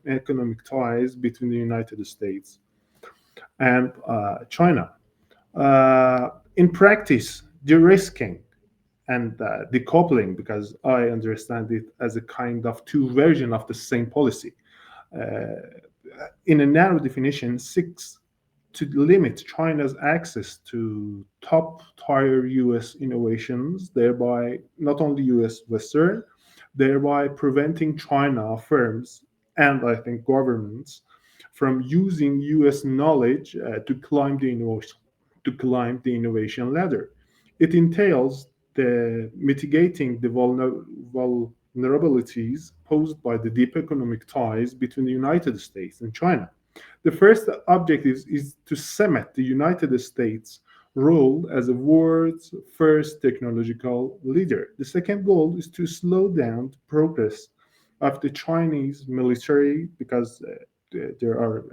economic ties between the United States and China. In practice, de-risking and decoupling, because I understand it as a kind of two versions of the same policy, in a narrow definition, seeks to limit China's access to top-tier U.S. innovations, thereby not only U.S. Western, thereby preventing China firms and I think governments from using U.S. knowledge to climb the innovation ladder. It entails the mitigating the vulnerabilities posed by the deep economic ties between the United States and China. The first objective is to cement the United States' role as the world's first technological leader. The second goal is to slow down the progress of the Chinese military, because there are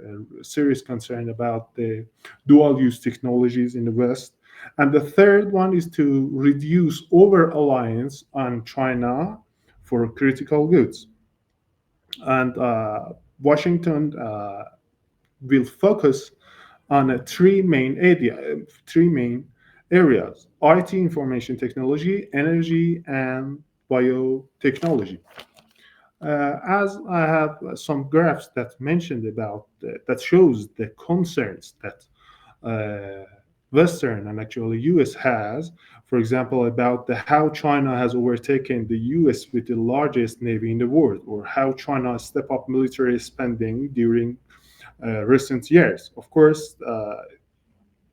serious concern about the dual-use technologies in the West. And the third one is to reduce over-reliance on China for critical goods. And Washington will focus on three main areas: IT, information technology, energy, and biotechnology. As I have some graphs that mentioned about that shows the concerns that Western and actually US has, for example, about how China has overtaken the US with the largest navy in the world, or how China stepped up military spending during recent years. Of course,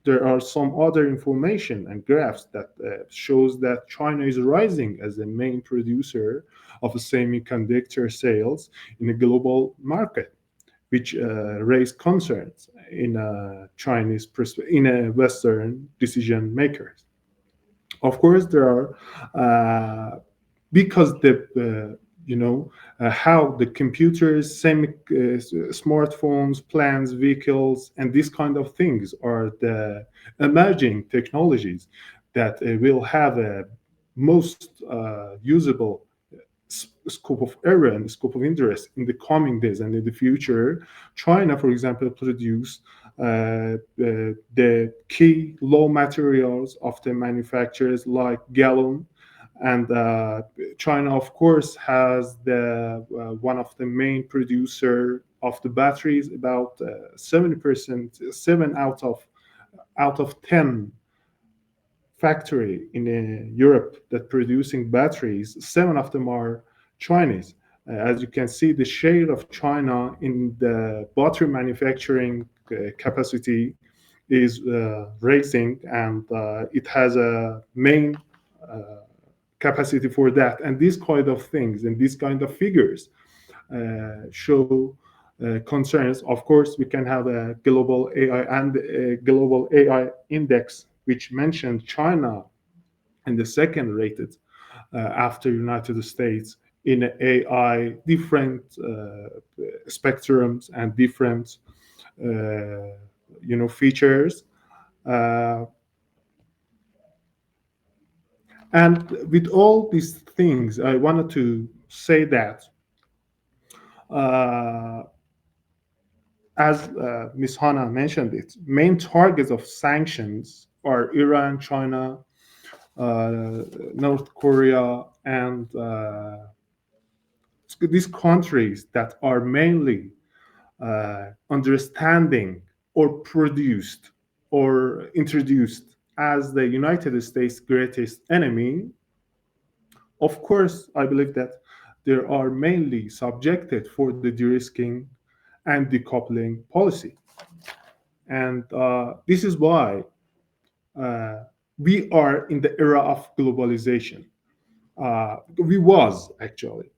there are some other information and graphs that shows that China is rising as the main producer of semiconductor sales in the global market, which raise concerns in Western decision makers. Of course, there are because how the computers, smartphones, plans, vehicles, and these kind of things are the emerging technologies that will have a most usable scope of area and scope of interest in the coming days and in the future. China, for example, produce the key raw materials of the manufacturers like gallium. And China, of course, has the one of the main producer of the batteries. About 70%, 7 out of 10 factory in Europe that producing batteries, 7 of them are Chinese. As you can see, the share of China in the battery manufacturing capacity is rising, and it has a main capacity for that. And these kind of things and these kind of figures show concerns. Of course, we can have a global AI and a global AI index, which mentioned China in the second rated after United States in AI, different spectrums and different features. And with all these things, I wanted to say that as Ms. Hannah mentioned it, main targets of sanctions are Iran, China, North Korea, and these countries that are mainly understanding or produced or introduced as the United States' greatest enemy. Of course, I believe that they are mainly subjected for the de-risking and decoupling policy. And this is why we are in the era of globalization. We was actually.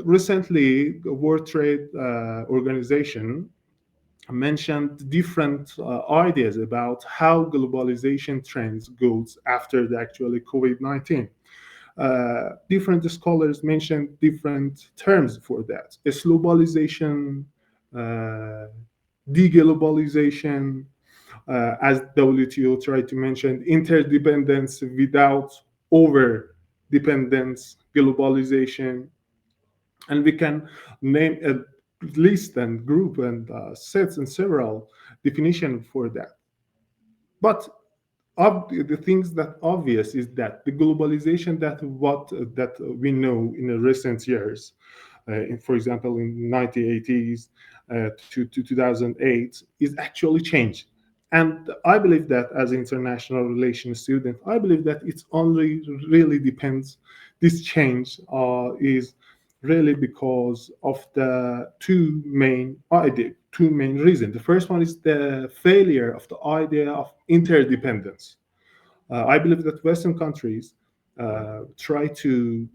Recently, the World Trade Organization mentioned different ideas about how globalization trends goes after the actually COVID-19. Different scholars mentioned different terms for that: globalization, deglobalization, as WTO tried to mention, interdependence without over-dependence, globalization. And we can name list and group and sets and several definitions for that. But the things that obvious is that the globalization that we know in the recent years, for example, in 1980s to 2008, is actually changed. And I believe that as an international relations student, I believe that it's only really depends. This change is really because of the two main reasons. The first one is the failure of the idea of interdependence. I believe that Western countries try to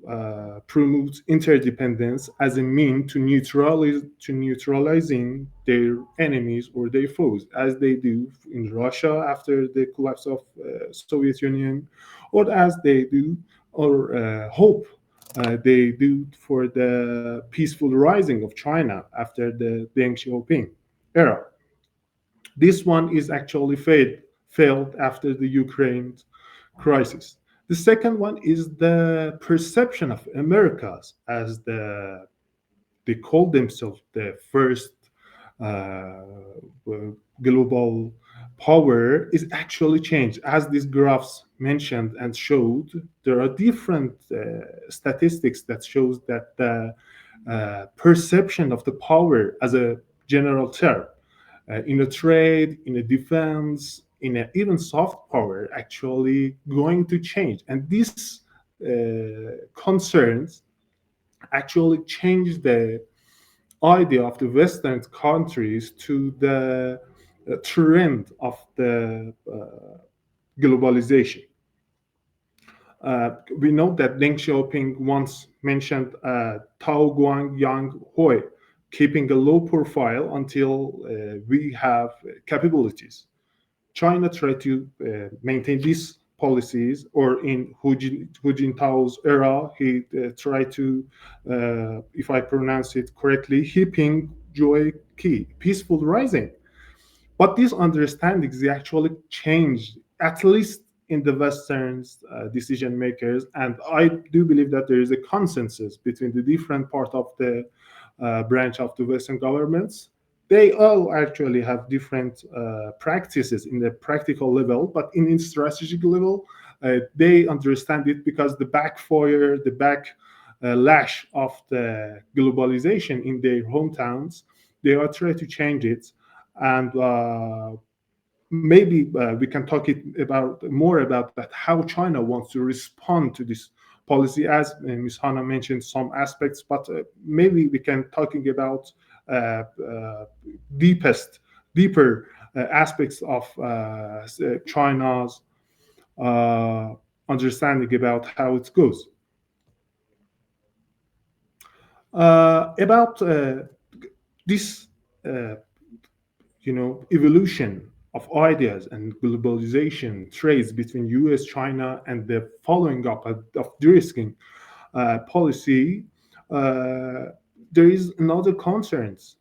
promote interdependence as a mean to neutralizing their enemies or their foes, as they do in Russia after the collapse of Soviet Union, or as they do or hope they do for the peaceful rising of China after the Deng Xiaoping era. This one is actually failed after the Ukraine crisis. The second one is the perception of Americas as they call themselves the first uh, global power is actually changed. As these graphs mentioned and showed, there are different statistics that shows that the perception of the power as a general term in a trade, in a defense, in a even soft power actually going to change. And these concerns actually change the idea of the Western countries to the trend of the globalization. We know that Deng Xiaoping once mentioned Tao Guang Yang Hui, keeping a low profile until we have capabilities. China tried to maintain these policies, or in Hu Jintao's era, he tried to, if I pronounce it correctly, Hiping Joy Ki, peaceful rising. But these understandings they actually changed, at least in the Western decision makers, and I do believe that there is a consensus between the different part of the branch of the Western governments. They all actually have different practices in the practical level, but in strategic level, they understand it because the backfire, the backlash of the globalization in their hometowns, they are trying to change it, and maybe we can talk about more about that how China wants to respond to this policy, as Ms. Hana mentioned some aspects, but maybe we can talking about uh, uh, deeper aspects of China's uh, understanding about how it goes. About this, uh, evolution of ideas and globalization trades between U.S., China, and the following up of de-risking policy, uh, there is another concerns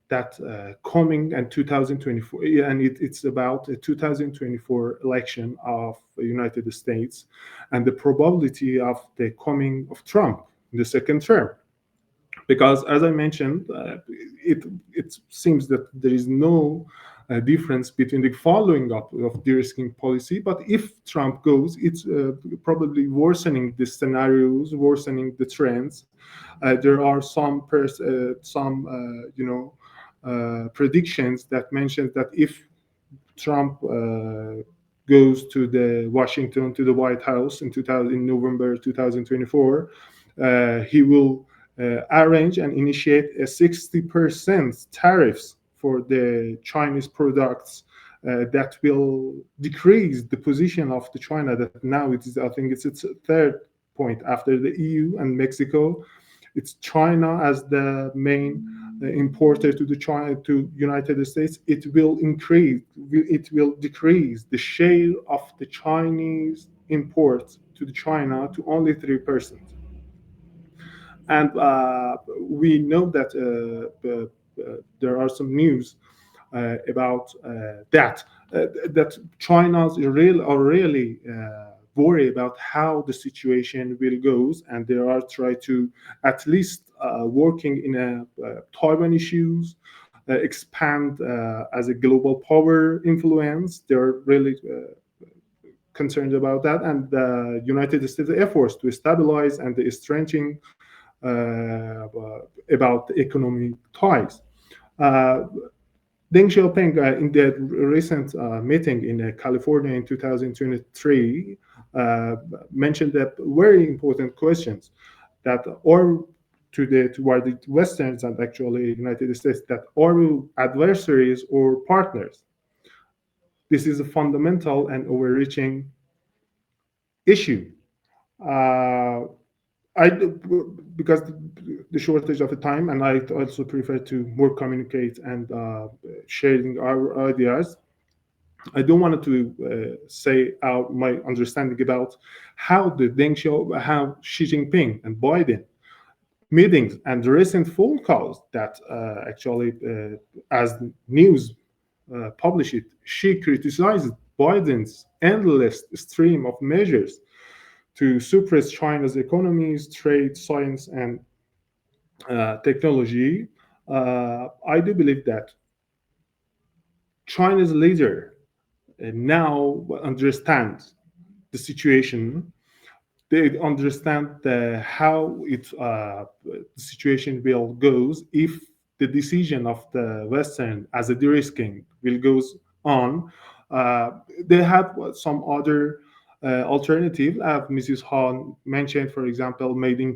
that coming in 2024, and it's about a 2024 election of the United States and the probability of the coming of Trump in the second term. Because, as I mentioned, it seems that there is no difference between the following up of de-risking policy. But if Trump goes, it's probably worsening the scenarios, worsening the trends. There are some predictions that mention that if Trump goes to the Washington, to the White House in November 2024, he will arrange and initiate a 60% tariffs for the Chinese products that will decrease the position of the China that now it is, I think it's its third point after the EU and Mexico. It's China as the main importer to to United States. It will decrease the share of the Chinese imports to the China to only 3%. And we know that there are some news about that China's really worry about how the situation will goes, and they are try to at least working in Taiwan issues, expand as a global power influence. They're really concerned about that, and the United States efforts to stabilize and strengthen about economic ties. Deng Xiaoping, in the recent meeting in California in 2023, mentioned that very important questions that are toward the Westerns and actually United States, that are we adversaries or partners? This is a fundamental and overreaching issue. Because the shortage of the time, and I also prefer to more communicate and sharing our ideas. I don't want to say my understanding about how how Xi Jinping and Biden meetings and the recent phone calls that actually, as news published it, she criticized Biden's endless stream of measures to suppress China's economies, trade, science, and technology. I do believe that China's leader now understands the situation. They understand how the situation will goes if the decision of the Western as a de-risking will goes on. They have some other alternative, as Mrs. Han mentioned, for example, made in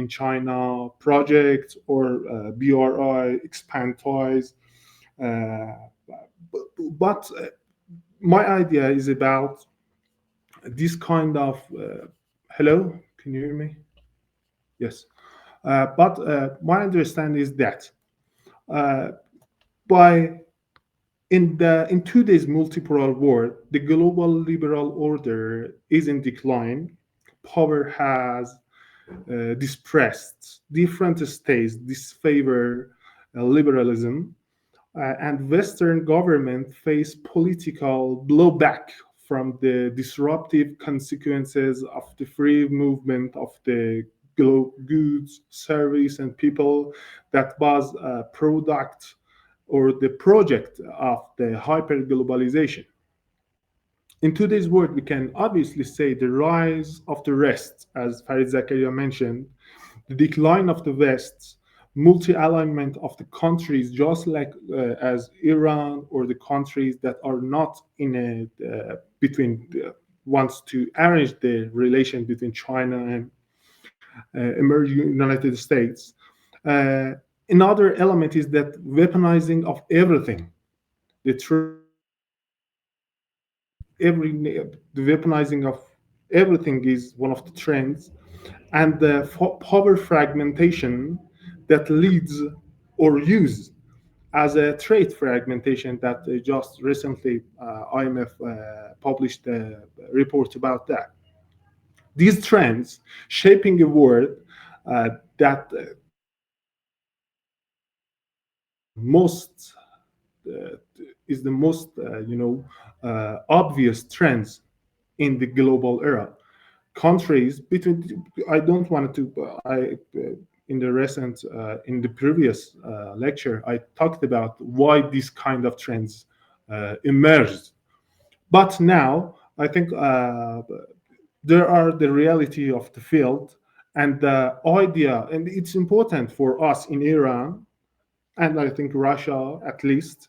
China projects or BRI expand ties. But my idea is about this kind of hello, can you hear me? Yes. But my understanding is that in today's multipolar world, the global liberal order is in decline. Power has dispressed. Different states disfavor liberalism, and Western government face political blowback from the disruptive consequences of the free movement of the goods, service, and people that was a product or the project of the hyperglobalization. In today's world, we can obviously say the rise of the West, as Farid Zakaria mentioned, the decline of the West, multi-alignment of the countries, just like as Iran or the countries that are not in a between wants to arrange the relation between China and emerging United States. Another element is that weaponizing of everything, the the weaponizing of everything is one of the trends, and the power fragmentation that leads or use as a trade fragmentation that just recently IMF published a report about that. These trends shaping a world that most is the most obvious trends in the global era. Countries between I don't want to I in the recent in the previous lecture I talked about why these kind of trends emerged, but now I think there are the reality of the field and the idea, and it's important for us in Iran and I think Russia at least,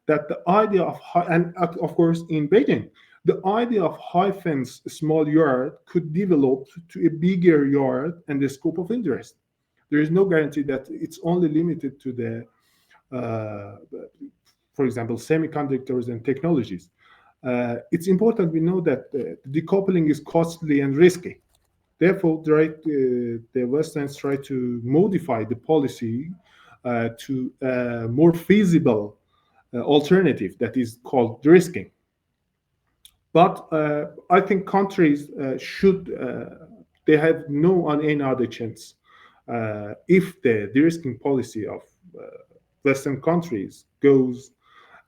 that the idea of and of course in Beijing, the idea of high fence small yard could develop to a bigger yard and the scope of interest. There is no guarantee that it's only limited to the for example semiconductors and technologies. It's important we know that decoupling is costly and risky. Therefore, the Westerns try to modify the policy to a more feasible alternative that is called de-risking. But I think countries should, they have no any other chance if the de-risking policy of Western countries goes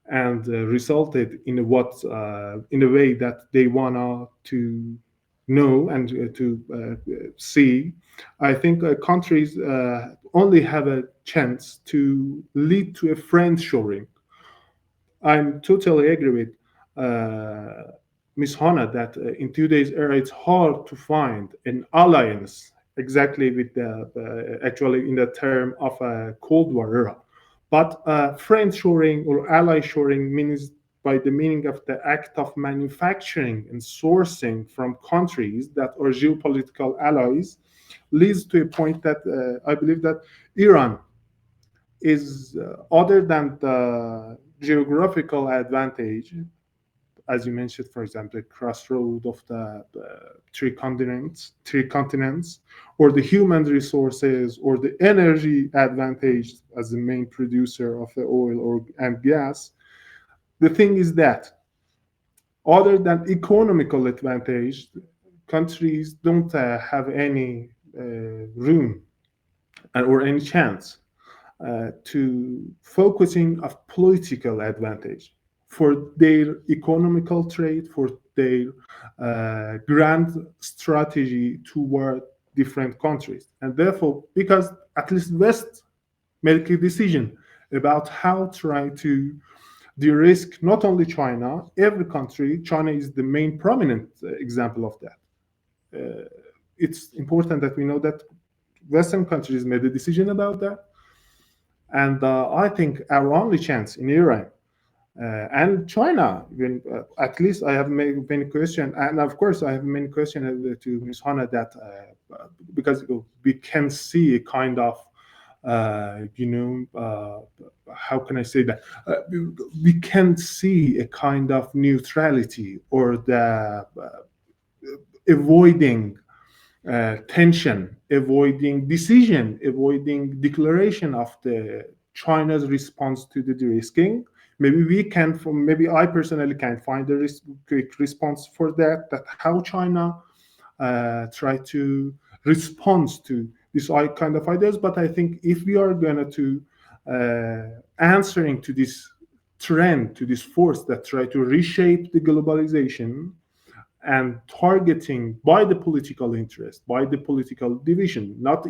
and resulted in in a way that they wanna to know and to see, I think countries only have a chance to lead to a friend shoring. I'm totally agree with Ms. Hannah that in today's era it's hard to find an alliance exactly with the actually in the term of a Cold War era. But friend shoring or ally shoring means by the meaning of the act of manufacturing and sourcing from countries that are geopolitical allies leads to a point that I believe that Iran is other than the geographical advantage, as you mentioned, for example, the crossroad of the three continents, or the human resources, or the energy advantage as the main producer of the oil or and gas. The thing is that, other than economical advantage, countries don't have any room or any chance to focusing of political advantage for their economical trade, for their grand strategy toward different countries. And therefore, because at least West make a decision about how to try to de-risk not only China, every country. China is the main prominent example of that. It's important that we know that Western countries made a decision about that. And I think our only chance in Iran and China, even, at least I have many questions, and of course I have many questions to Ms. Hannah that because we can see a kind of how can I say that? We can see a kind of neutrality or the avoiding tension, avoiding decision, avoiding declaration of the China's response to the de-risking. Maybe we can, maybe I personally can find a quick response for that. That how China try to respond to this kind of ideas. But I think if we are going to answering to this trend, to this force that try to reshape the globalization, and targeting by the political interest, by the political division. Not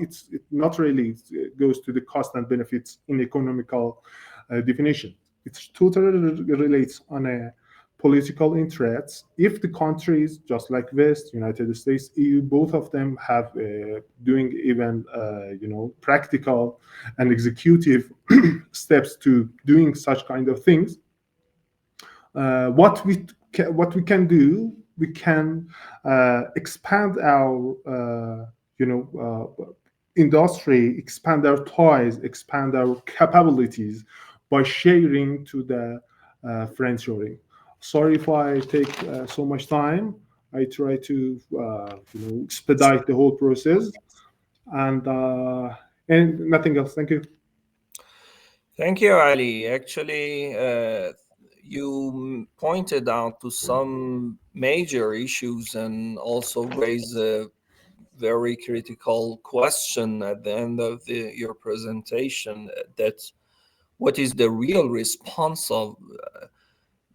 really it goes to the cost and benefits in economical definition. It totally relates on a political interests. If the countries, just like West, United States, EU, both of them have doing even practical and executive steps to doing such kind of things, what we can do, we can expand our industry, expand our ties, expand our capabilities by sharing to the friendshoring. Sorry if I take so much time. I try to expedite the whole process, and nothing else. Thank you. Thank you, Ali. Actually, you pointed out to some major issues and also raised a very critical question at the end of your presentation, that what is the real response of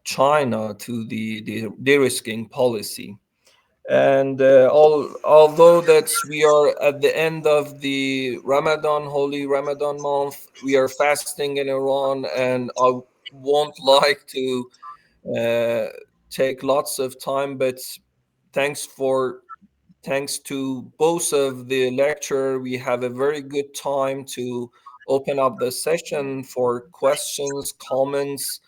China to the de-risking policy? And although that we are at the end of the Ramadan, holy Ramadan month, we are fasting in Iran, and I won't like to take lots of time, but thanks to both of the lecture, we have a very good time to open up the session for questions, comments.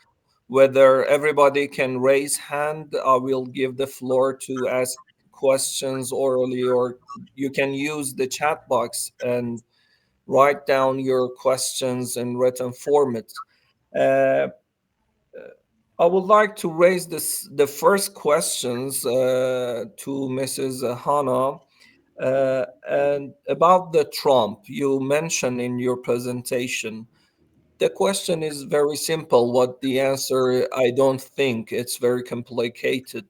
Whether everybody can raise hand, I will give the floor to ask questions orally, or you can use the chat box and write down your questions in written format. I would like to raise the first questions to Mrs. Hannah. And about the Trump you mentioned in your presentation. The question is very simple. What the answer, I don't think it's very complicated.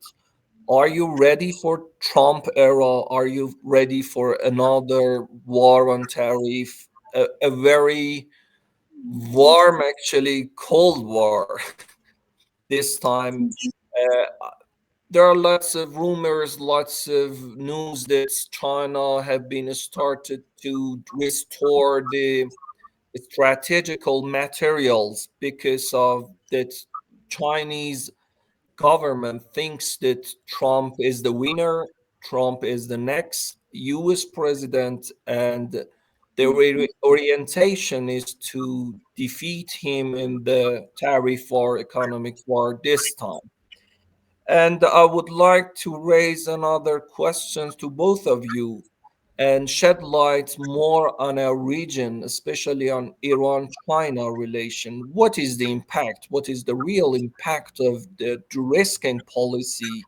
Are you ready for Trump era? Are you ready for another war on tariff? A very warm, actually cold war this time. there are lots of rumors, lots of news that China have been started to restore the strategical materials because of that Chinese government thinks that Trump is the winner, Trump is the next US president, and their orientation is to defeat him in the tariff war, economic war this time. And I would like to raise another question to both of you and shed light more on our region, especially on Iran-China relation. What is the impact? What is the real impact of the de-risking policy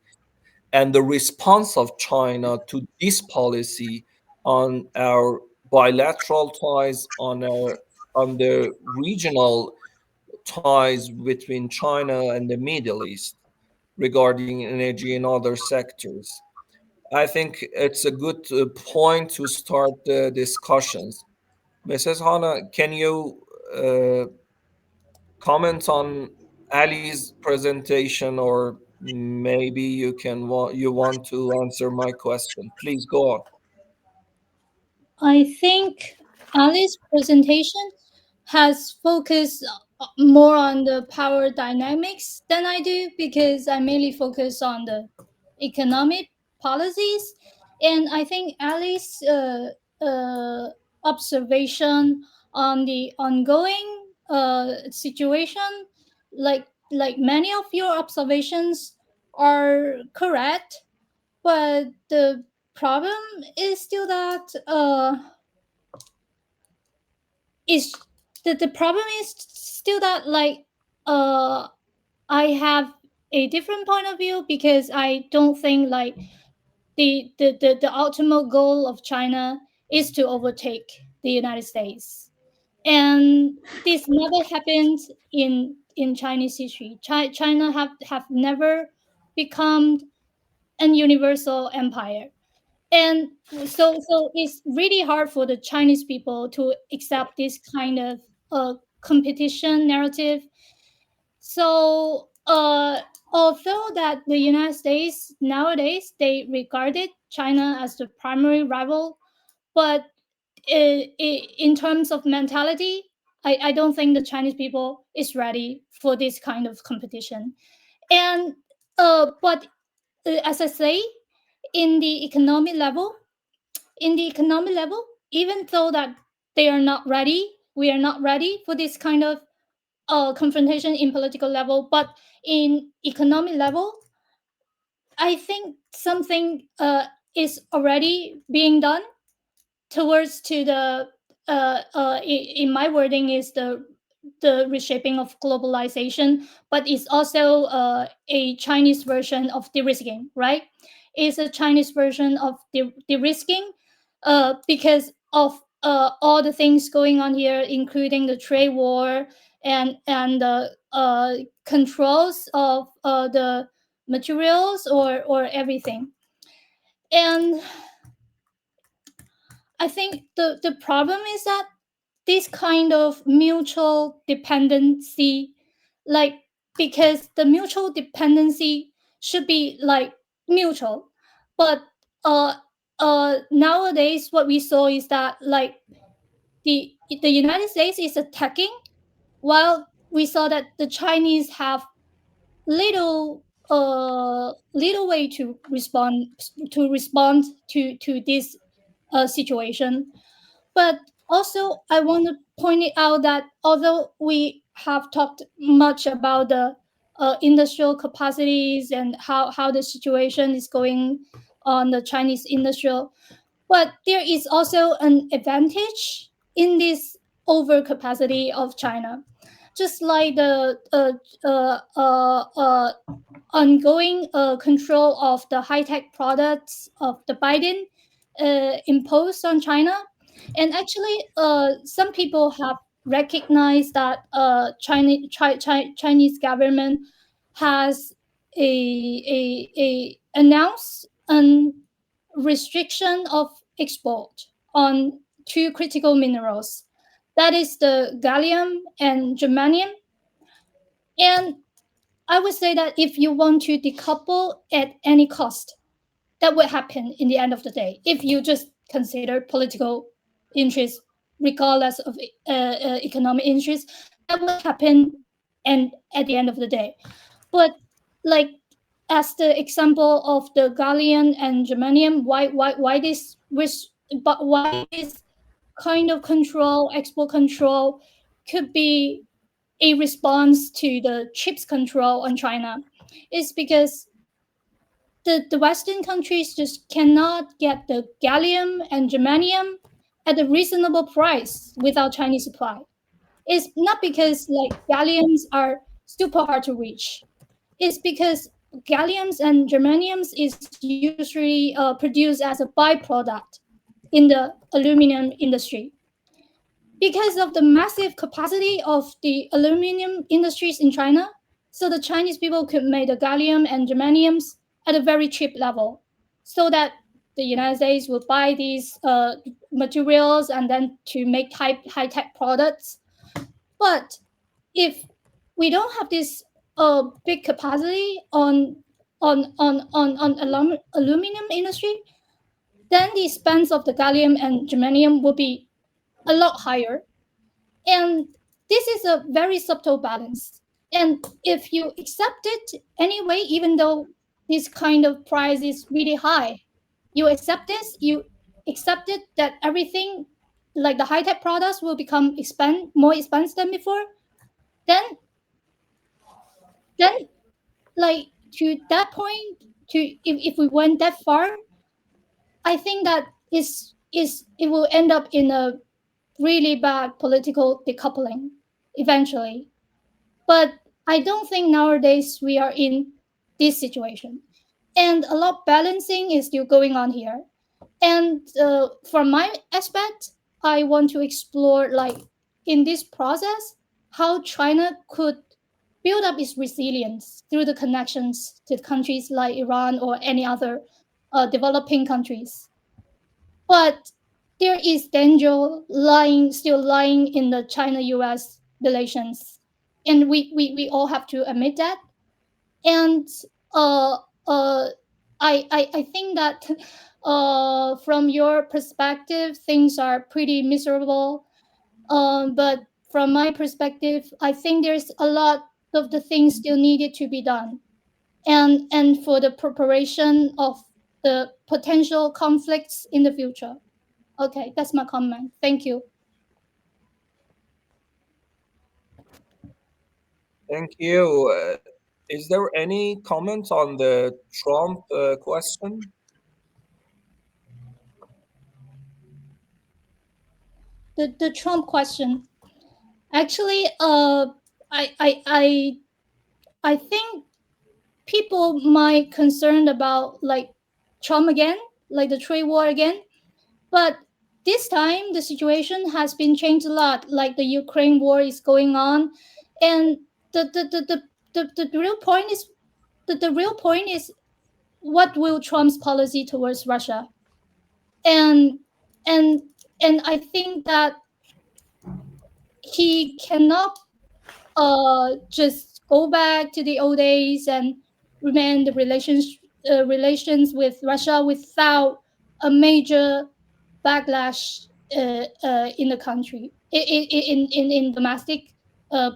and the response of China to this policy on our bilateral ties, on the regional ties between China and the Middle East regarding energy and other sectors? I think it's a good point to start the discussions. Mrs. Hana, can you comment on Ali's presentation, or maybe you want to answer my question? Please go on. I think Ali's presentation has focused more on the power dynamics than I do, because I mainly focus on the economic policies. And I think Ali's observation on the ongoing situation, like many of your observations, are correct. But the problem is still that the problem is still that, like, I have a different point of view, because I don't think like the ultimate goal of China is to overtake the United States. And this never happened in Chinese history. China have never become an universal empire. And so it's really hard for the Chinese people to accept this kind of competition narrative. So although that the United States nowadays, they regarded China as the primary rival, but in terms of mentality, I don't think the Chinese people is ready for this kind of competition. And but as I say, in the economic level, even though that they are not ready, we are not ready for this kind of confrontation in political level. But in economic level, I think something is already being done towards to the in my wording is the reshaping of globalization, but it's also a Chinese version of de-risking, right? It's a Chinese version of de-risking because of all the things going on here, including the trade war and the controls of the materials or everything. And I think the problem is that this kind of mutual dependency, like, because the mutual dependency should be like mutual, but nowadays what we saw is that, like, the United States is attacking, while we saw that the Chinese have little way to respond to this situation. But also, I want to point it out that although we have talked much about the industrial capacities and how the situation is going on the Chinese industrial, but there is also an advantage in this overcapacity of China. Just like the ongoing control of the high-tech products of the Biden imposed on China. And actually, some people have recognized that Chinese government has announced an restriction of export on two critical minerals. That is the gallium and germanium. And I would say that if you want to decouple at any cost, that would happen in the end of the day. If you just consider political interests, regardless of economic interests, that would happen, and at the end of the day. But like as the example of the gallium and germanium, why this kind of control, export control, could be a response to the chips control on China, is because the Western countries just cannot get the gallium and germanium at a reasonable price without Chinese supply. It's not because like galliums are super hard to reach. It's because galliums and germaniums is usually produced as a byproduct in the aluminum industry. Because of the massive capacity of the aluminum industries in China, so the Chinese people could make the gallium and germaniums at a very cheap level, so that the United States would buy these materials and then to make high-tech products. But if we don't have this big capacity on aluminum industry, then the expense of the gallium and germanium will be a lot higher. And this is a very subtle balance. And if you accept it anyway, even though this kind of price is really high, you accept this, you accept it that everything like the high-tech products will become more expensive than before, then like to that point, if we went that far, I think that it will end up in a really bad political decoupling eventually. But I don't think nowadays we are in this situation. And a lot of balancing is still going on here. And from my aspect, I want to explore, like, in this process, how China could build up its resilience through the connections to countries like Iran or any other developing countries. But there is danger still lying in the China-US relations, and we all have to admit that. And I think that from your perspective, things are pretty miserable. But from my perspective, I think there's a lot of the things still needed to be done, and for the preparation of the potential conflicts in the future. Okay, that's my comment. Thank you. Thank you. Is there any comment on the Trump question? The Trump question. Actually, I think people might concerned about like Trump again, like the trade war again, but this time the situation has been changed a lot. Like the Ukraine war is going on, and the real point is the real point is what will Trump's policy towards Russia, and and I think that he cannot just go back to the old days and remain the relations with Russia without a major backlash in the country in domestic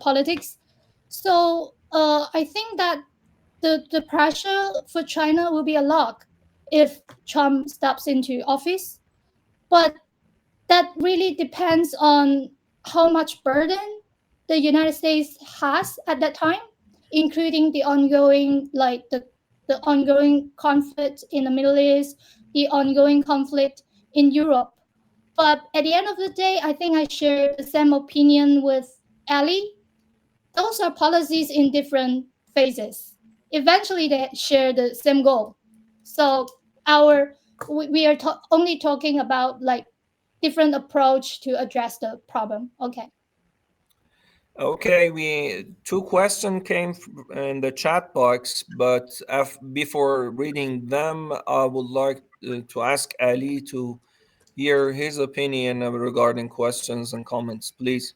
politics. So I think that the pressure for China will be a lot if Trump steps into office, but that really depends on how much burden the United States has at that time, including the ongoing the ongoing conflict in the Middle East, the ongoing conflict in Europe. But at the end of the day, I think I share the same opinion with Ali. Those are policies in different phases. Eventually, they share the same goal. So we are only talking about like different approach to address the problem. Okay. Okay, two questions came in the chat box, but before reading them, I would like to ask Ali to hear his opinion regarding questions and comments, please.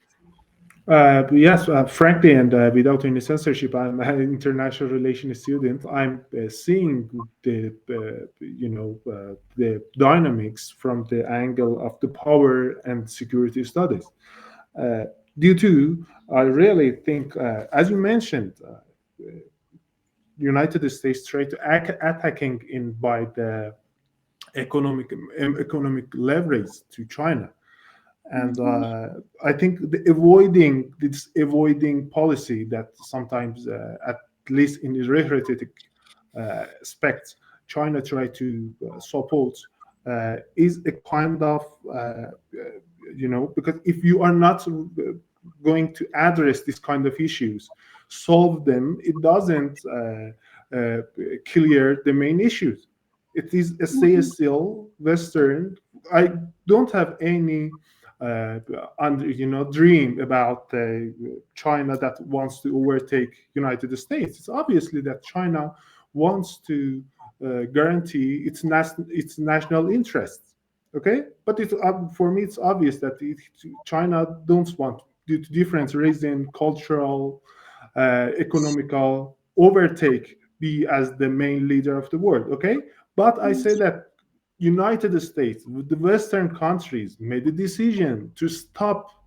Yes, frankly, and without any censorship, I'm an international relations student. I'm seeing the, the dynamics from the angle of the power and security studies. Uh, Due to, I really think, as you mentioned, United States try to attacking in by the economic leverage to China. And I think avoiding policy that sometimes, at least in the rhetoric aspects, China try to support, is a kind of, because if you are not going to address this kind of issues, solve them, it doesn't clear the main issues. It is a say still Western. I don't have any dream about China that wants to overtake United States. It's obviously that China wants to guarantee its national interests. Okay, but for me it's obvious that China don't want, due to different reason, cultural, economical, overtake, be as the main leader of the world. Okay, but I say that United States, with the Western countries, made a decision to stop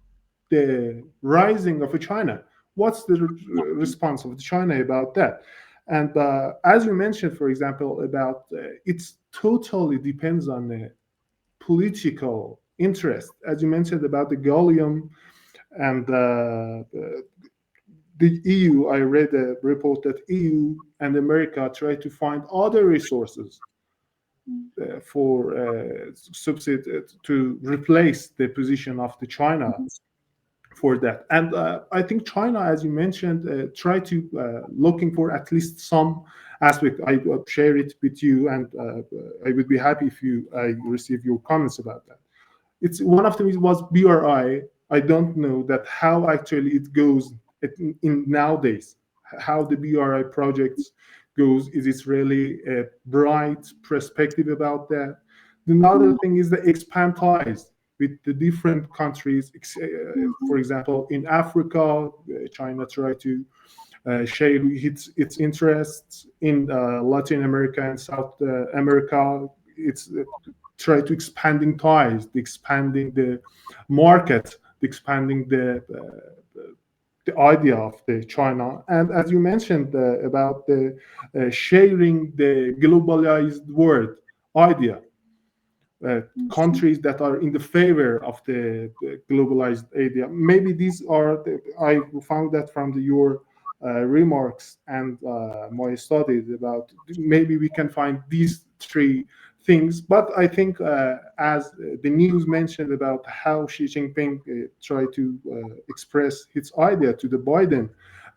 the rising of China. What's the response of China about that? And as you mentioned, for example, about it's totally depends on the political interest. As you mentioned about the gallium and the EU, I read a report that EU and America try to find other resources for subsidy to replace the position of the China for that. And I think China, as you mentioned, try to looking for at least some aspect. I will share it with you, and I would be happy if I receive your comments about that. It's one of them was BRI. I don't know that how actually it goes in nowadays, how the BRI projects goes. Is it really a bright perspective about that? Another thing is the expand ties with the different countries. For example, in Africa, China tried to share its interests. In Latin America and South America, it's try to expanding ties, expanding the market, expanding the idea of the China. And as you mentioned about the sharing the globalized world idea, countries that are in the favor of the globalized idea. Maybe these are, I found that from your remarks and my studies about, maybe we can find these three things. But I think as the news mentioned about how Xi Jinping tried to express his idea to the Biden,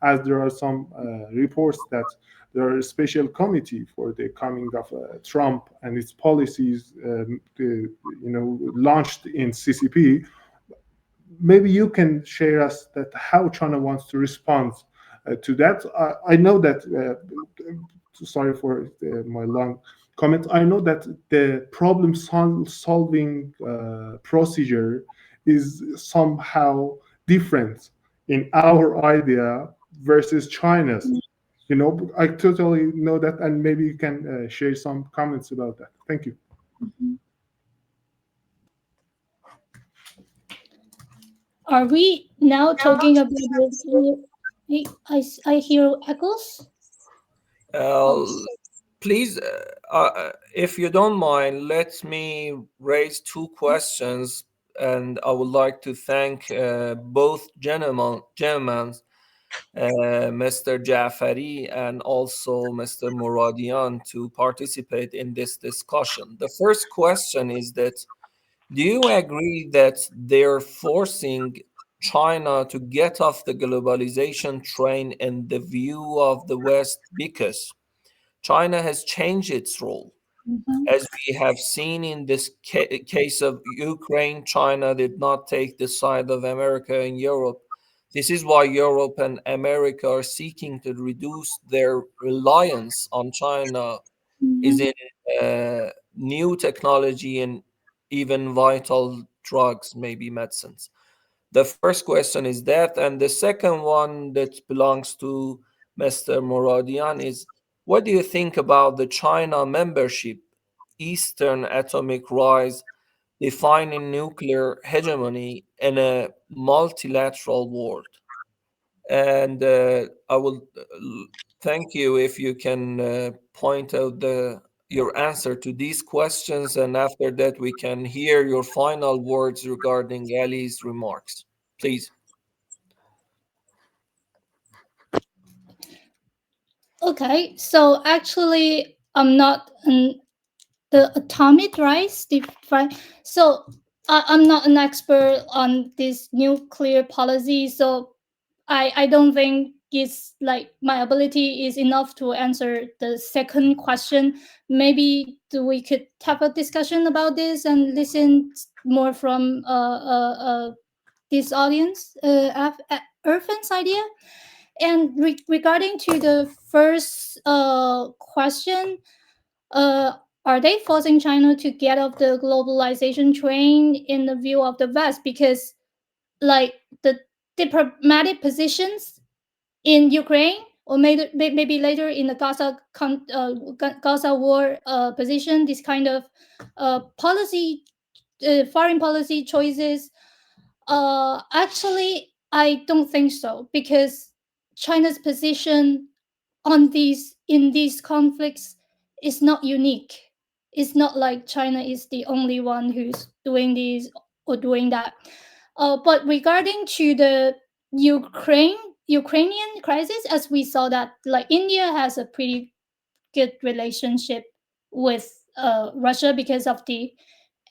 as there are some reports that there are a special committee for the coming of Trump and its policies, launched in CCP. Maybe you can share us that how China wants to respond to that. I know that. Sorry for my long comment. I know that the problem solving procedure is somehow different in our idea versus China's. I totally know that, and maybe you can share some comments about that. Thank you. Are we now talking about this? I hear echoes. Please, if you don't mind, let me raise two questions, and I would like to thank both gentlemen, Mr. Jafari and also Mr. Muradian, to participate in this discussion. The first question is that, do you agree that they're forcing China to get off the globalization train in the view of the West because China has changed its role? As we have seen in this case of Ukraine, China did not take the side of America and Europe. This is why Europe and America are seeking to reduce their reliance on China, is in new technology and even vital drugs, maybe medicines. The first question is that, and the second one that belongs to Mr. Moradian is, what do you think about the China membership, Eastern atomic rise, defining nuclear hegemony in a multilateral world? And I will thank you if you can point out your answer to these questions, and after that we can hear your final words regarding Ali's remarks. Please. Okay, so actually, I'm not the atomic rise. So I'm not an expert on this nuclear policy. So I don't think it's like my ability is enough to answer the second question. Maybe we could have a discussion about this and listen more from this audience, Irfan's idea. And regarding to the first question, are they forcing China to get off the globalization train in the view of the West? Because like the diplomatic positions in Ukraine, or maybe later in the Gaza war position, this kind of policy, foreign policy choices, actually, I don't think so, because China's position on in these conflicts is not unique. It's not like China is the only one who's doing this or doing that. But regarding to the Ukrainian crisis, as we saw that like India has a pretty good relationship with Russia because of the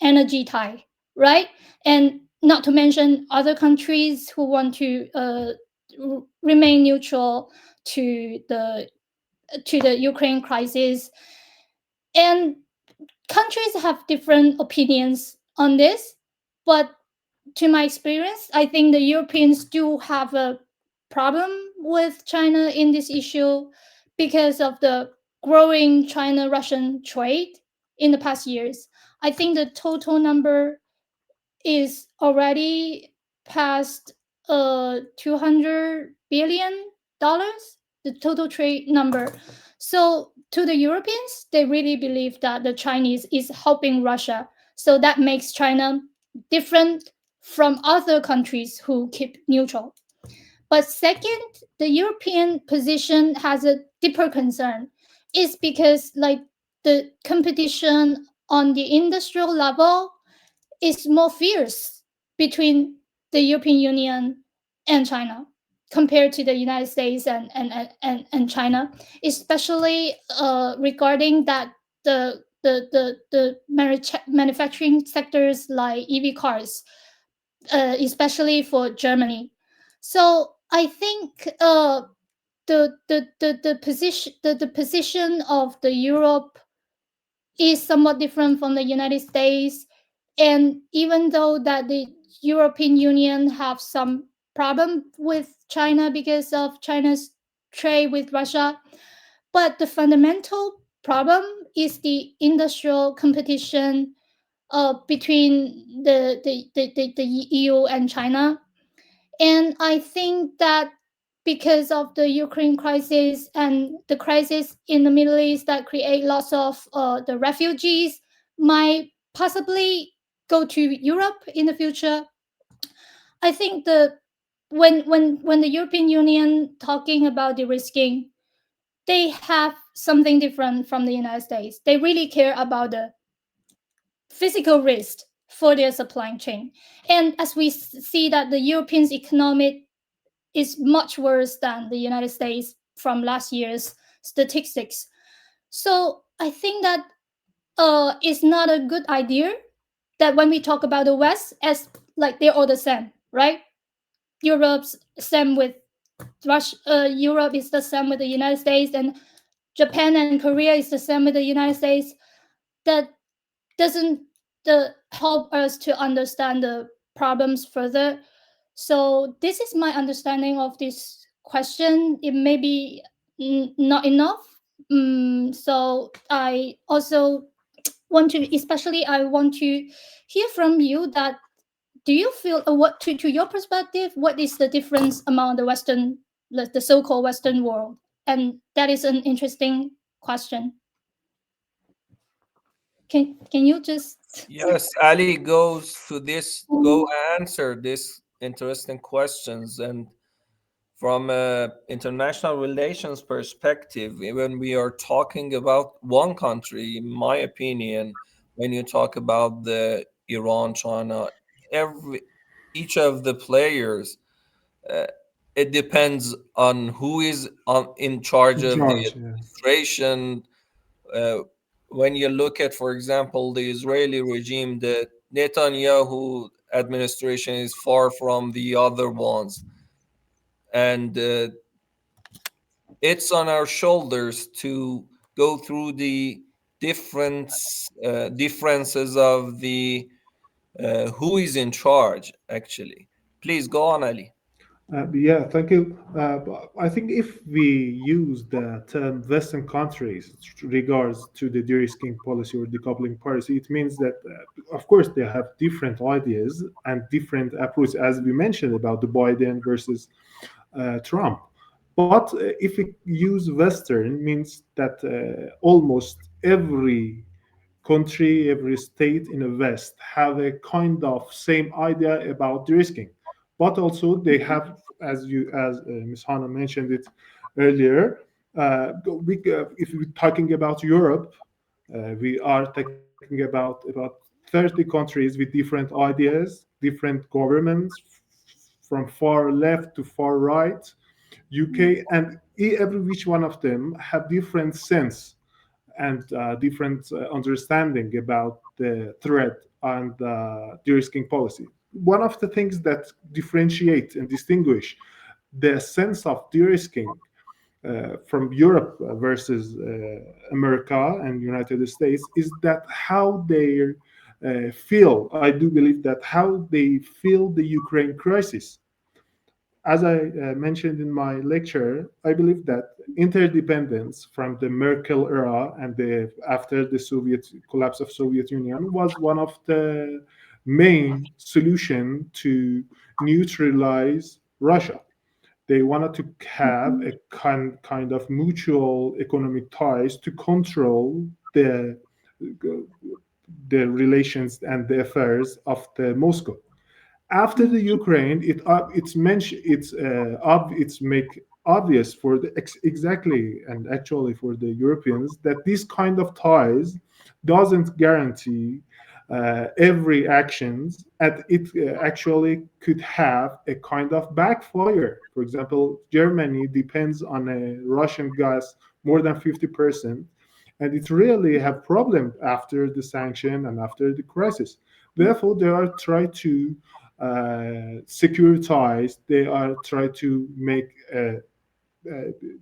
energy tie, right? And not to mention other countries who want to remain neutral to the Ukraine crisis. And countries have different opinions on this, but to my experience, I think the Europeans do have a problem with China in this issue because of the growing China-Russian trade in the past years. I think the total number is already past $200 billion, the total trade number. So to the Europeans, they really believe that the Chinese is helping Russia. So that makes China different from other countries who keep neutral. But second, the European position has a deeper concern. It's because like the competition on the industrial level is more fierce between the European Union and China compared to the United States and China, especially regarding that the manufacturing sectors like EV cars, especially for Germany. So I think the position of the Europe is somewhat different from the United States. And even though that the European Union have some problem with China because of China's trade with Russia, but the fundamental problem is the industrial competition between the EU and China. And I think that because of the Ukraine crisis and the crisis in the Middle East that create lots of the refugees might possibly go to Europe in the future. I think when the European Union talking about de-risking, they have something different from the United States. They really care about the physical risk for their supply chain. And as we see that the European economic is much worse than the United States from last year's statistics. So I think that it's not a good idea that when we talk about the West as like they're all the same, right? Europe's same with Russia. Europe is the same with the United States, and Japan and Korea is the same with the United States. That doesn't help us to understand the problems further. So this is my understanding of this question. It may be not enough. So I also want to, especially I want to hear from you that do you feel what to your perspective? What is the difference among the so-called Western world? And that is an interesting question. Can you just? Yes, Ali go answer this interesting questions. And from an international relations perspective, when we are talking about one country, in my opinion, when you talk about the Iran, China, each of the players, it depends on who is in charge of the administration. When you look at, for example, the Israeli regime, the Netanyahu administration is far from the other ones. And it's on our shoulders to go through the differences of the who is in charge, actually. Please go on, Ali. Yeah, thank you. I think if we use the term Western countries regards to the de-risking policy or decoupling policy, it means that, of course, they have different ideas and different approaches, as we mentioned about the Biden versus Trump. But if we use Western, means that almost every country, every state in the West have a kind of same idea about de-risking. But also they have, as Ms. Hannah mentioned it earlier, if we're talking about Europe, we are talking about 30 countries with different ideas, different governments, from far left to far right, UK, and every which one of them have different sense and different understanding about the threat and de-risking policy. One of the things that differentiate and distinguish the sense of de-risking from Europe versus America and United States is that how they feel. I do believe that how they feel the Ukraine crisis. As I mentioned in my lecture, I believe that interdependence from the Merkel era and after the collapse of Soviet Union was one of the main solution to neutralize Russia. They wanted to have a kind of mutual economic ties to control the relations and the affairs of the Moscow. After the Ukraine, it's make obvious for exactly and actually for the Europeans that this kind of ties doesn't guarantee every actions, and it actually could have a kind of backfire. For example, Germany depends on a Russian gas more than 50%, and it really have problem after the sanction and after the crisis. Therefore, they are trying to securitize. They are trying to make a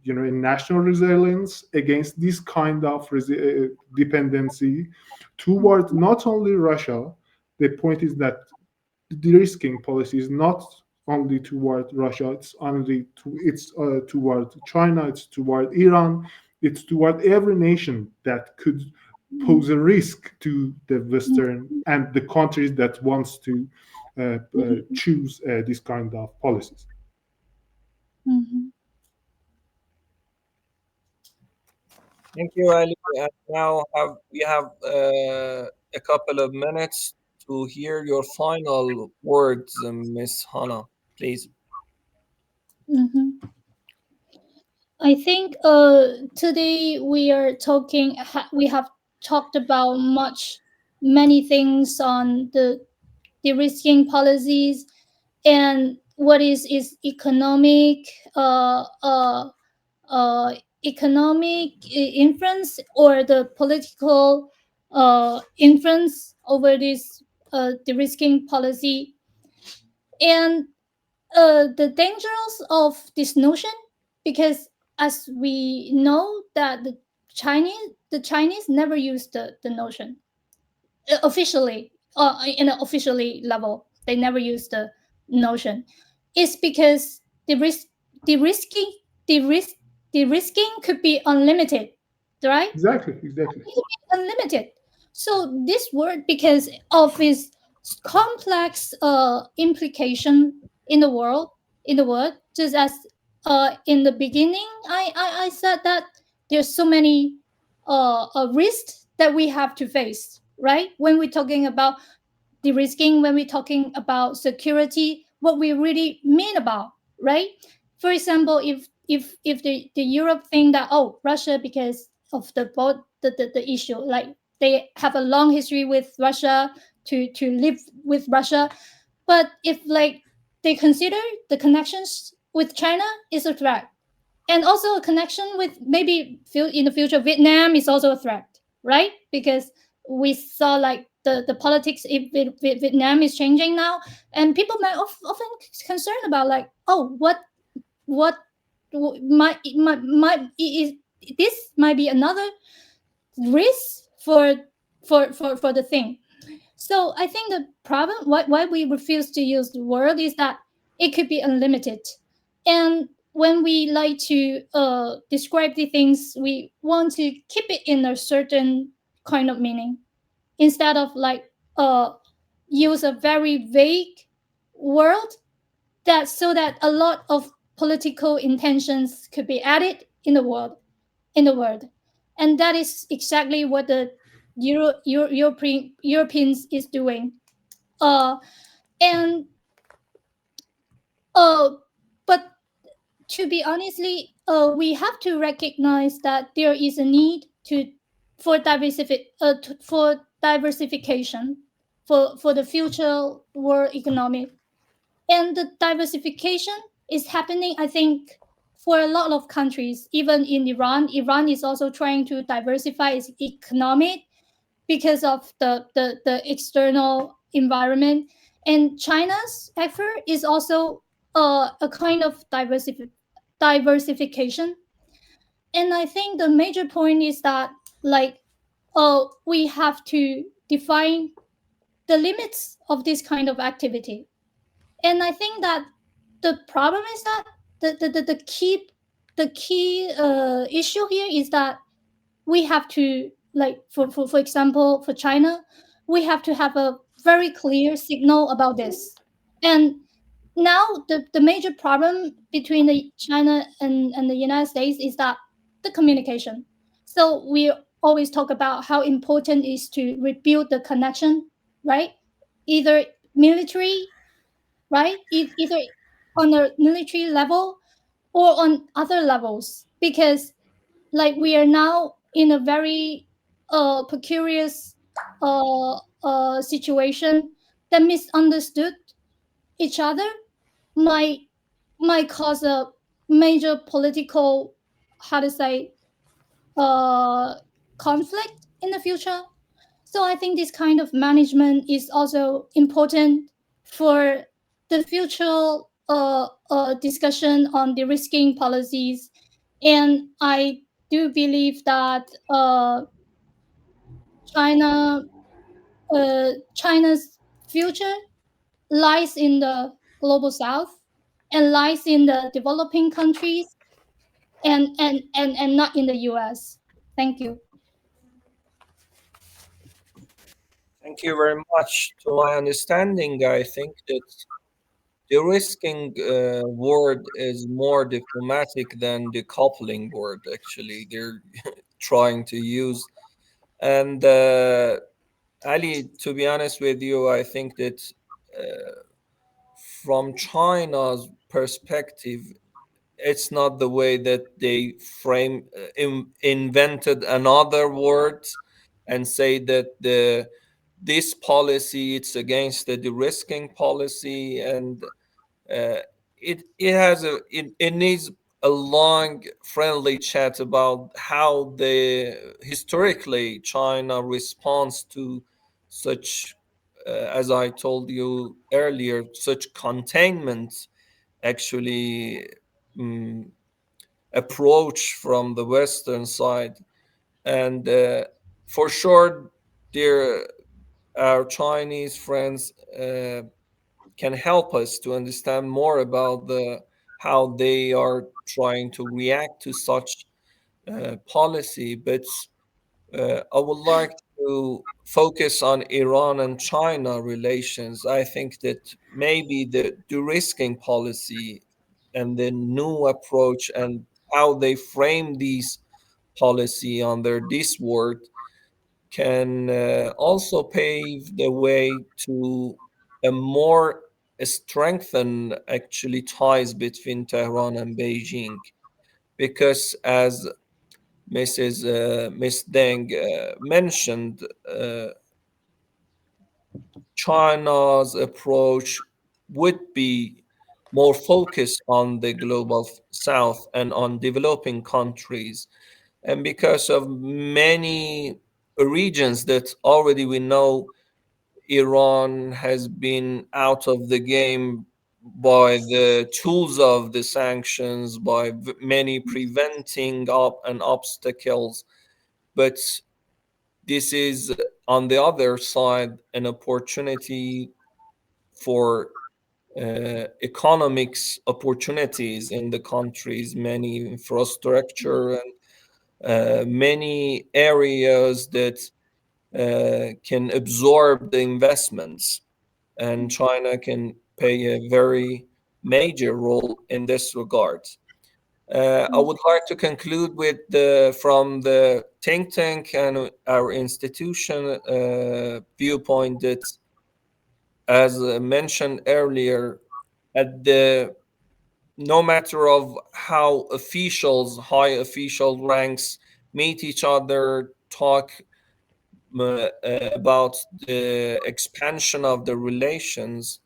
national resilience against this kind of dependency toward not only Russia. The point is that the de-risking policy is not only toward Russia. It's toward China. It's toward Iran. It's toward every nation that could pose a risk to the Western and the countries that wants to choose this kind of policies. Mm-hmm. Thank you, Ali. And now we have a couple of minutes to hear your final words, Ms. Hannah, please. Mm-hmm. I think today we have talked about many things on the de-risking policies and what is economic economic influence or the political influence over this de-risking policy, and the dangers of this notion, because as we know that the Chinese never used the notion officially, in an officially level. They never used the notion. It's because de-risking could be unlimited, right? Exactly. It could be unlimited. So this word, because of its complex implication in the world, just as in the beginning I said that there's so many risks that we have to face, right? When we're talking about de-risking, when we're talking about security, what we really mean about, right? For example, if the Europe think that, oh, Russia, because of the issue, like they have a long history with Russia, to live with Russia, but if like they consider the connections with China is a threat, and also a connection with maybe in the future Vietnam is also a threat, right? Because we saw like the politics in Vietnam is changing now, and people might often concerned about like, oh, what might is this might be another risk for the thing. So I think the problem why we refuse to use the word is that it could be unlimited, and when we like to describe the things, we want to keep it in a certain kind of meaning instead of like use a very vague word that so that a lot of political intentions could be added in the word, and that is exactly what the Europeans is doing. Uh, and but to be honestly, we have to recognize that there is a need for diversification for the future world economy, and the diversification is happening, I think, for a lot of countries. Even in Iran is also trying to diversify its economy because of the external environment, and China's effort is also a kind of diversification. And I think the major point is that like we have to define the limits of this kind of activity. And I think that the problem is that the key issue here is that we have to, like for example, for China, we have to have a very clear signal about this. And now the major problem between the China and the United States is that the communication. So we always talk about how important it is to rebuild the connection, right? Either military, right? Either on a military level or on other levels, because like we are now in a very peculiar situation that misunderstood each other might cause a major political, how to say, conflict in the future. So I think this kind of management is also important for the future discussion on de-risking policies. And I do believe that China's future lies in the global south and lies in the developing countries, and not in the US. Thank you. Thank you very much. To my understanding, I think that the risking word is more diplomatic than the coupling word, actually. They're trying to use. And Ali, to be honest with you, I think that from China's perspective, it's not the way that they invented another word and say that this policy it's against the de-risking policy, and it needs a long friendly chat about how historically China responds to such as I told you earlier, such containment actually approach from the Western side. And for sure, our Chinese friends can help us to understand more about how they are trying to react to such policy. But I would like to focus on Iran and China relations, I think that maybe the de-risking policy and the new approach and how they frame these policy under this word can also pave the way to a more strengthened actually ties between Tehran and Beijing, because as Miss Deng mentioned, China's approach would be more focused on the global south and on developing countries. And because of many regions that already we know, Iran has been out of the game by the tools of the sanctions, by many preventing up and obstacles. But this is, on the other side, an opportunity for economics opportunities in the countries, many infrastructure and many areas that can absorb the investments, and China can play a very major role in this regard. I would like to conclude with from the think tank and our institution viewpoint that, as mentioned earlier, at the no matter of how officials, high official ranks meet each other, talk about the expansion of the relations,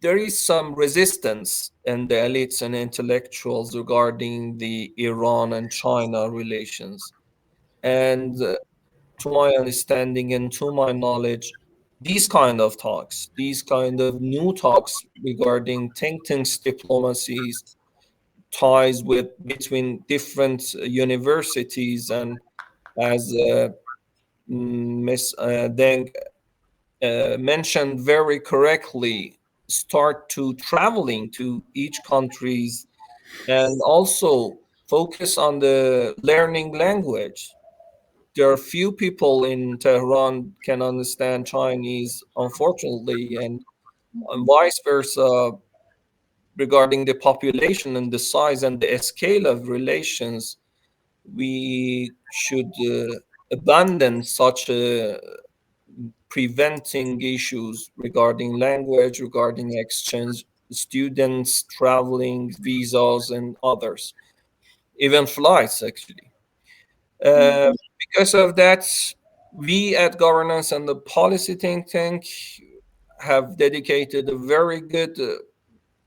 there is some resistance in the elites and intellectuals regarding the Iran and China relations. And to my understanding and to my knowledge, these kind of talks, these kind of new talks regarding think tanks, diplomacies, ties with between different universities, and as Ms. Deng mentioned very correctly, start to traveling to each countries and also focus on the learning language. There are few people in Tehran can understand Chinese, unfortunately, and vice versa. Regarding the population and the size and the scale of relations, we should abandon such preventing issues regarding language, regarding exchange students, traveling, visas, and others, even flights, actually. Because of that, we at Governance and the Policy Think Tank have dedicated a very good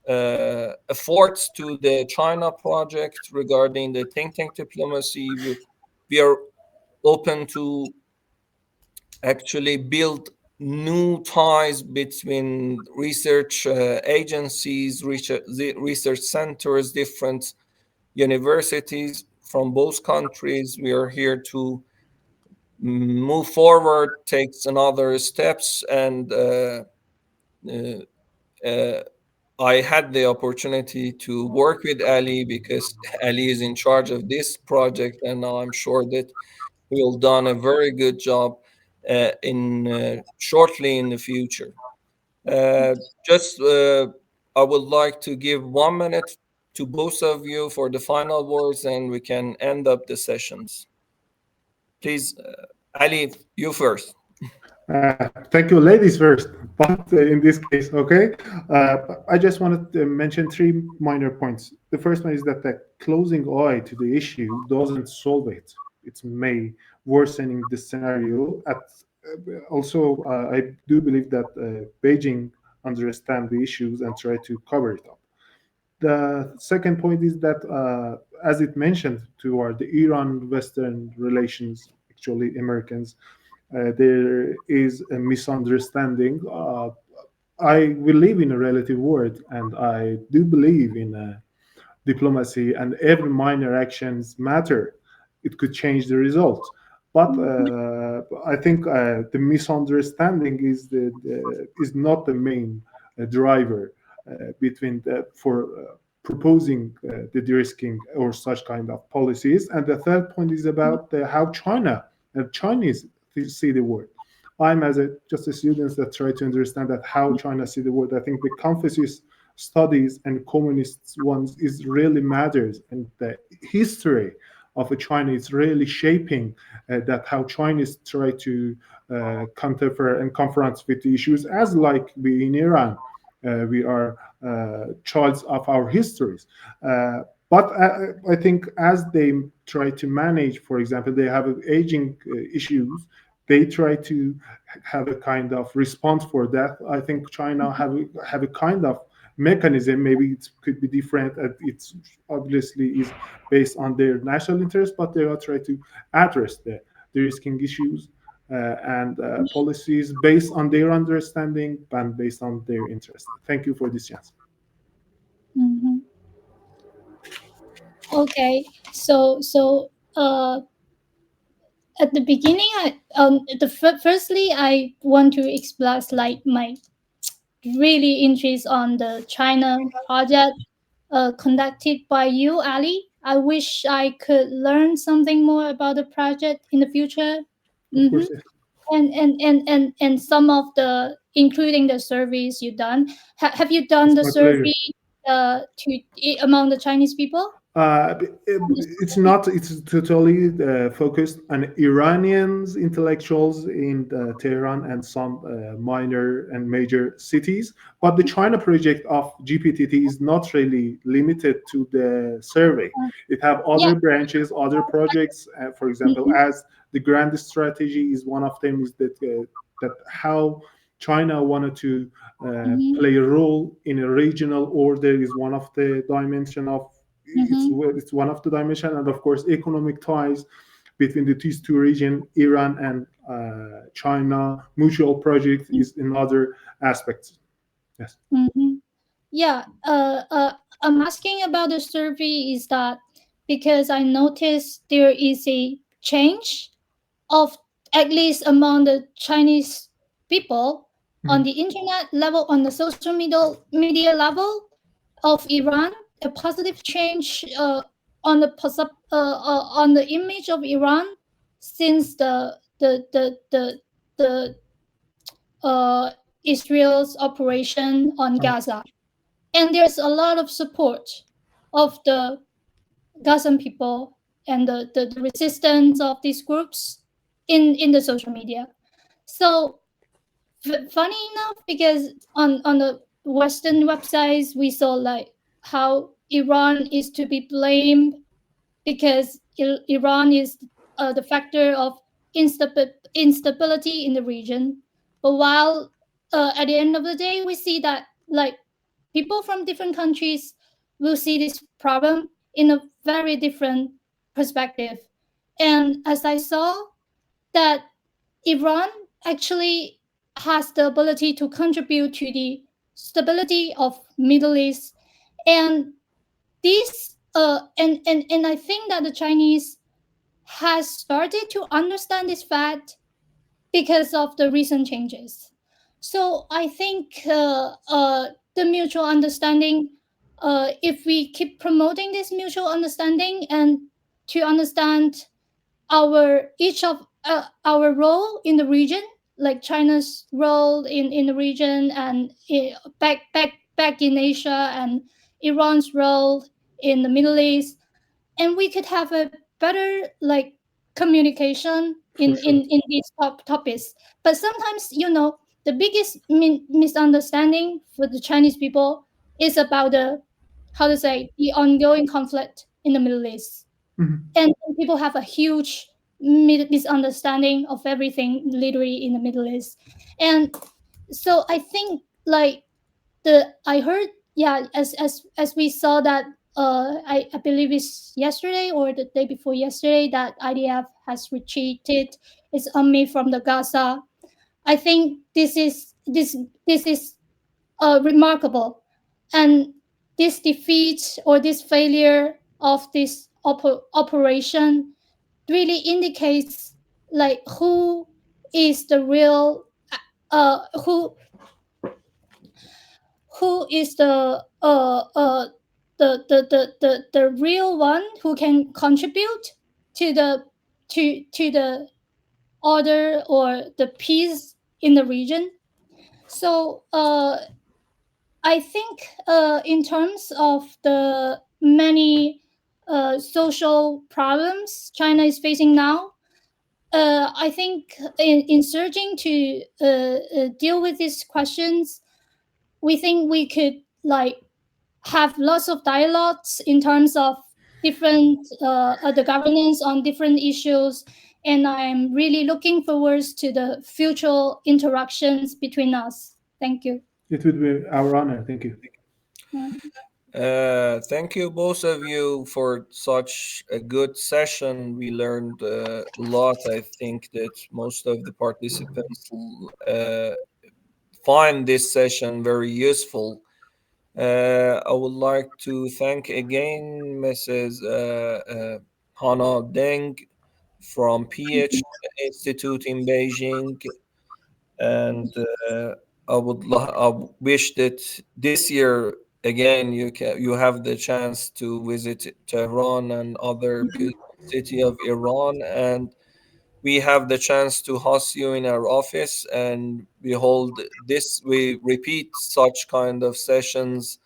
efforts to the China project regarding the think tank diplomacy. We are open to actually build new ties between research agencies, research centers, different universities from both countries. We are here to move forward, take another steps, and I had the opportunity to work with Ali because Ali is in charge of this project, and I'm sure that we'll done a very good job in shortly in the future. Just I would like to give 1 minute to both of you for the final words, and we can end up the sessions. Please, Ali, you first. Thank you, ladies first, but in this case, okay. I just wanted to mention 3 minor points. The first one is that the closing eye to the issue doesn't solve it. It may worsening the scenario. Also, I do believe that Beijing understand the issues and try to cover it up. The second point is that, as it mentioned, toward the Iran-Western relations, actually Americans, there is a misunderstanding. We live in a relative world, and I do believe in diplomacy, and every minor actions matter. It could change the result. But I think the misunderstanding is not the main driver for proposing the de-risking or such kind of policies. And the third point is about how China Chinese see the world. I'm just a student that try to understand that how China see the world. I think the Confucius studies and communist ones is really matters, and the history of China is really shaping that how Chinese try to counter and confront with the issues, as like we in Iran, we are childs of our histories. But I think as they try to manage, for example, they have aging issues, they try to have a kind of response for that. I think China have a kind of mechanism. Maybe it could be different. It's obviously is based on their national interest, but they are trying to address the risking issues and policies based on their understanding and based on their interest. Thank you for this chance. Mm-hmm. Okay, so at the beginning, firstly, I want to express like my really interest on the China project conducted by you, Ali. I wish I could learn something more about the project in the future. Of course, yes. And some of the, including the surveys you've done. Have you done the survey among the Chinese people? It's not. It's totally focused on Iranians, intellectuals in Tehran and some minor and major cities. But the China project of GPTT is not really limited to the survey. It have other branches, other projects. For example, as the grand strategy is one of them, is that how China wanted to play a role in a regional order is one of the dimension of. It's one of the dimensions, and of course, economic ties between these two regions, Iran and China, mutual project is another aspect. Yes. Yeah. I'm asking about the survey is that because I noticed there is a change of, at least among the Chinese people, on the internet level, on the social media level of Iran, a positive change on the image of Iran since the Israel's operation on Gaza, and there's a lot of support of the Gazan people and the resistance of these groups in the social media. So funny enough, because on the Western websites we saw like how Iran is to be blamed because Iran is the factor of instability in the region. But while at the end of the day, we see that like people from different countries will see this problem in a very different perspective. And as I saw that Iran actually has the ability to contribute to the stability of Middle East, and this and I think that the Chinese has started to understand this fact because of the recent changes. So I think the mutual understanding, if we keep promoting this mutual understanding and to understand each of our role in the region, like China's role in the region and back in Asia, and Iran's role in the Middle East, and we could have a better like communication in these topics. But sometimes, the biggest misunderstanding for the Chinese people is about the ongoing conflict in the Middle East. And people have a huge misunderstanding of everything literally in the Middle East. And so I think like I heard, as we saw that I believe it's yesterday or the day before yesterday that IDF has retreated its army from the Gaza. I think this is remarkable, and this defeat or this failure of this operation really indicates like who is the real who is the real one who can contribute to the order or the peace in the region. So I think in terms of the many social problems China is facing now, I think in searching to deal with these questions, we think we could like have lots of dialogues in terms of different the governance on different issues, and I'm really looking forward to the future interactions between us. Thank you. It would be our honor. Thank you. Thank you, both of you, for such a good session. We learned a lot. I think that most of the participants find this session very useful. I would like to thank again Mrs. Hana Deng from PH Institute in Beijing, and I wish that this year again you have the chance to visit Tehran and other beautiful city of Iran, and we have the chance to host you in our office, and we repeat such kind of sessions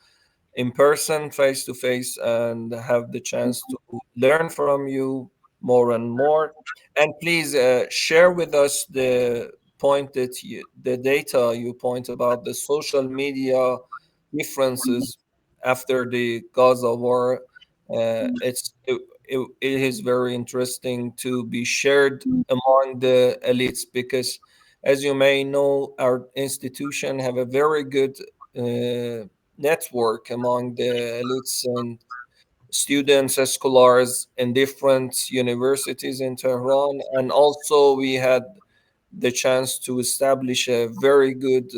in person, face to face, and have the chance to learn from you more and more. And please share with us the data you point about the social media differences after the Gaza war. It is very interesting to be shared among the elites, because as you may know, our institution have a very good network among the elites and students, scholars in different universities in Tehran. And also we had the chance to establish a very good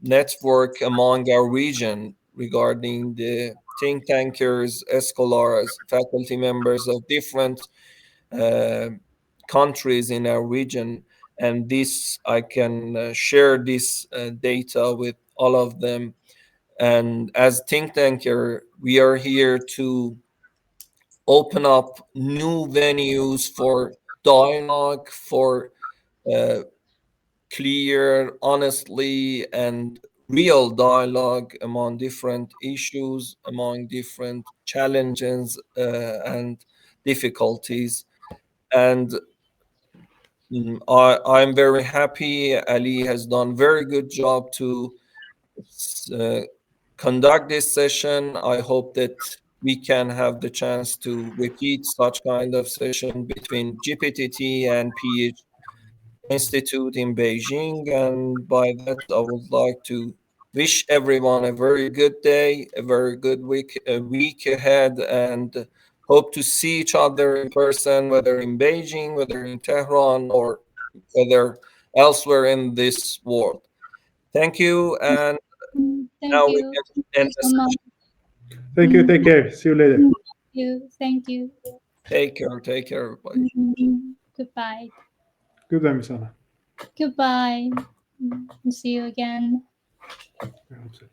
network among our region regarding the think tankers, scholars, faculty members of different countries in our region. And this, I can share this data with all of them. And as think tanker, we are here to open up new venues for dialogue, for clear, honestly, and real dialogue among different issues, among different challenges and difficulties. And I'm very happy. Ali has done very good job to conduct this session. I hope that we can have the chance to repeat such kind of session between GPTT and PH Institute in Beijing. And by that, I would like to wish everyone a very good day, a very good week ahead, and hope to see each other in person, whether in Beijing, whether in Tehran, or whether elsewhere in this world. Thank you, and now we You. can Thank end you the so much. session. Thank you. Take care. See you later. Thank you. Take care, everybody. Goodbye. Goodbye, Miss Anna. Goodbye. See you again. I hope so.